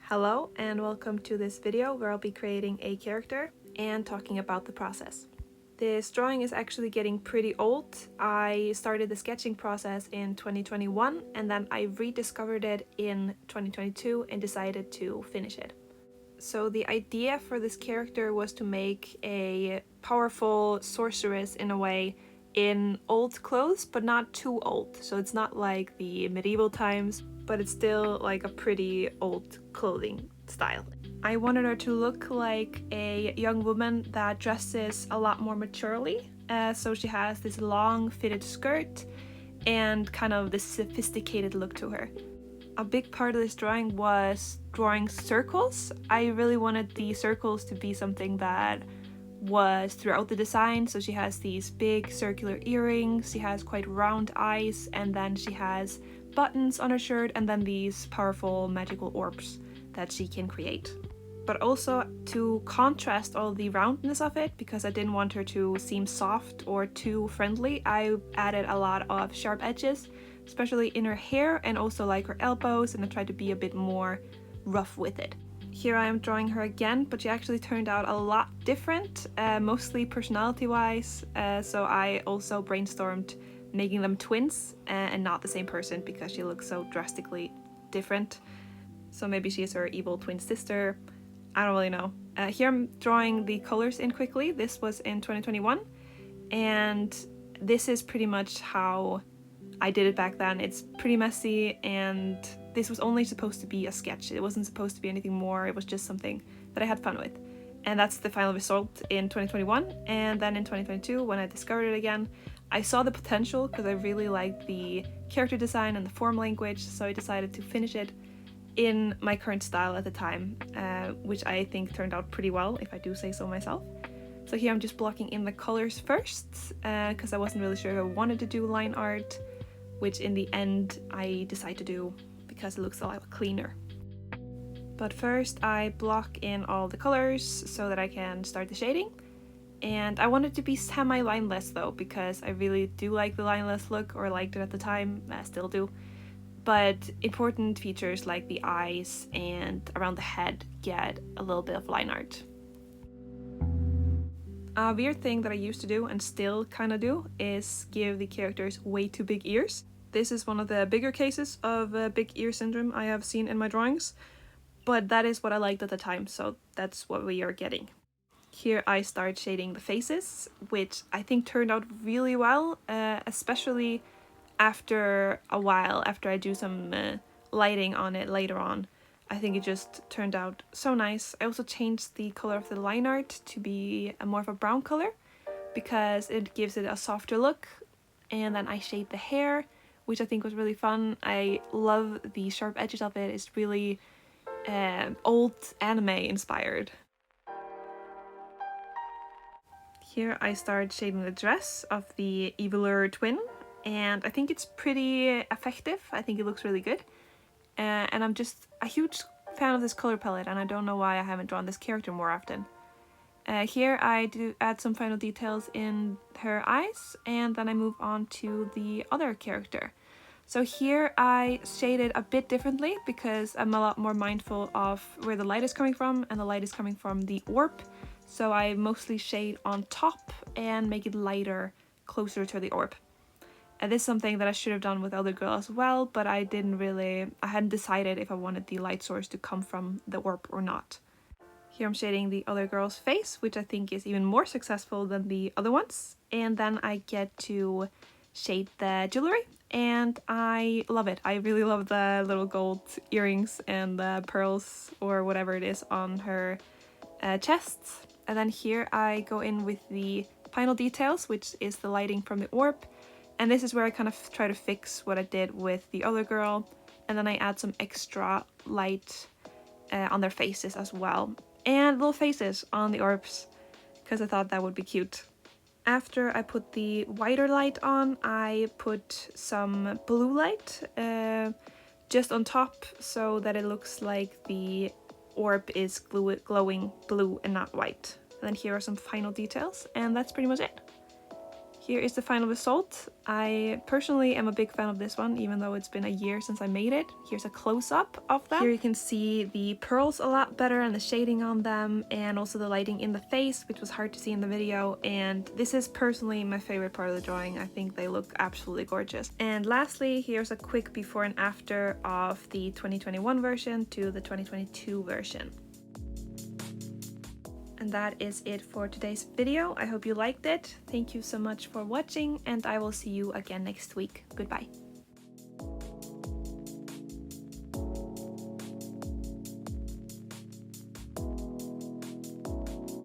Hello and welcome to this video where I'll be creating a character and talking about the process. This drawing is actually getting pretty old. I started the sketching process in 2021 and then I rediscovered it in 2022 and decided to finish it. So the idea for this character was to make a powerful sorceress in a way in old clothes, but not too old. So it's not like the medieval times, but it's still like a pretty old clothing style. I wanted her to look like a young woman that dresses a lot more maturely. So she has this long fitted skirt and kind of this sophisticated look to her. A big part of this drawing was drawing circles. I really wanted the circles to be something that was throughout the design. So she has these big circular earrings, she has quite round eyes, and then she has buttons on her shirt and then these powerful magical orbs that she can create. But also to contrast all the roundness of it, because I didn't want her to seem soft or too friendly, I added a lot of sharp edges, especially in her hair and also like her elbows, and I tried to be a bit more rough with it. Here I am drawing her again, but she actually turned out a lot different, mostly personality-wise, so I also brainstormed making them twins and not the same person because she looks so drastically different. So maybe she is her evil twin sister. I don't really know. Here I'm drawing the colors in quickly. This was in 2021, and this is pretty much how I did it back then. It's pretty messy, and this was only supposed to be a sketch. It wasn't supposed to be anything more. It was just something that I had fun with. And that's the final result in 2021. And then in 2022, when I discovered it again, I saw the potential because I really liked the character design and the form language, so I decided to finish it in my current style at the time, which I think turned out pretty well, if I do say so myself. So here I'm just blocking in the colors first, because I wasn't really sure if I wanted to do line art, which in the end I decided to do because it looks a lot cleaner. But first I block in all the colors so that I can start the shading. And I wanted to be semi-lineless though, because I really do like the lineless look, or liked it at the time, I still do. But important features like the eyes and around the head get a little bit of line art. A weird thing that I used to do and still kind of do is give the characters way too big ears. This is one of the bigger cases of big ear syndrome I have seen in my drawings, but that is what I liked at the time, so that's what we are getting. Here I start shading the faces, which I think turned out really well, especially after a while, after I do some lighting on it later on. I think it just turned out so nice. I also changed the color of the line art to be more of a brown color because it gives it a softer look. And then I shade the hair, which I think was really fun. I love the sharp edges of it. It's really old anime inspired. Here I start shading the dress of the eviler twin, and I think it's pretty effective. I think it looks really good. And I'm just a huge fan of this color palette, and I don't know why I haven't drawn this character more often. Here I do add some final details in her eyes, and then I move on to the other character. So here I shade it a bit differently because I'm a lot more mindful of where the light is coming from, and the light is coming from the orb. So I mostly shade on top and make it lighter, closer to the orb. And this is something that I should have done with Elder Girl as well, but I hadn't decided if I wanted the light source to come from the orb or not. Here I'm shading the other girl's face, which I think is even more successful than the other ones. And then I get to shade the jewelry, and I love it. I really love the little gold earrings and the pearls or whatever it is on her chest. And then here I go in with the final details, which is the lighting from the orb. And this is where I kind of try to fix what I did with the other girl. And then I add some extra light on their faces as well. And little faces on the orbs, because I thought that would be cute. After I put the whiter light on, I put some blue light just on top so that it looks like the orb is glowing blue and not white. And then here are some final details, and that's pretty much it. Here is the final result. I personally am a big fan of this one, even though it's been a year since I made it. Here's a close-up of them. Here you can see the pearls a lot better and the shading on them, and also the lighting in the face, which was hard to see in the video. And this is personally my favorite part of the drawing. I think they look absolutely gorgeous. And lastly, here's a quick before and after of the 2021 version to the 2022 version. And that is it for today's video. I hope you liked it. Thank you so much for watching, and I will see you again next week. Goodbye.